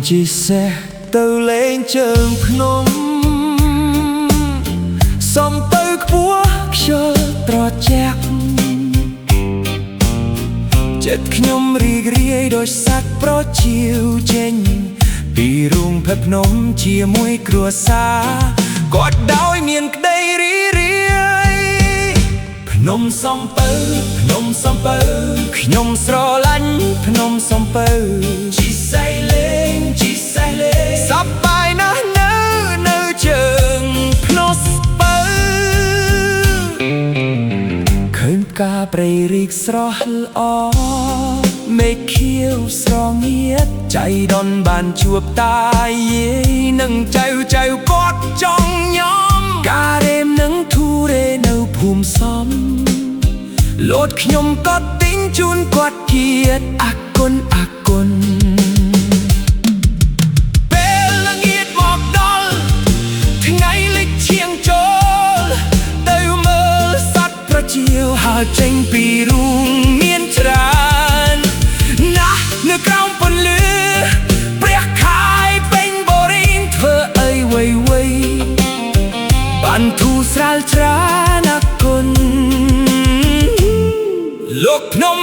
ជីសេះទៅលេងជើងភ្នំសំទៅខ្ពស់ខ្យល់ត្រជាក់ចិត្តខ្ញុំរីករាយដោយសាច់ប្រជៀវចេញពីរូងភេទភ្នំជាមួយគ្រួសារគាត់ដោយមានក្តីរីរាយភ្នំសំពៅភ្នំសំពៅខ្ញុំស្រឡាញ់ភ្នំសំពៅជីសែលេងជីសែលេងសប្បាយណាស់នៅជើងភ្នំសំពៅឃើញផ្កាព្រៃរីកស្រស់ល្អមេឃខៀវស្រងៀតចៃដន្យបានជួបតាយាយនឹងចៅគាត់ចង់ញោមការរេមនឹងធូរេនៅភូមិសំលោតខ្ញុំក៏ទិញជូនគាត់ទៀតអគុណពេលល្ងាចមកដល់ថ្ងៃលិចឈៀងចូលទៅមើលសត្វប្រជៀវហើយចេញពីរូងមានច្រើនណាស់នៅក្រោមពន្លឺព្រះខាយពេញបរិញធ្វើអីវៃបានធូរស្រាលច្រើនអគុណលោកភ្នំ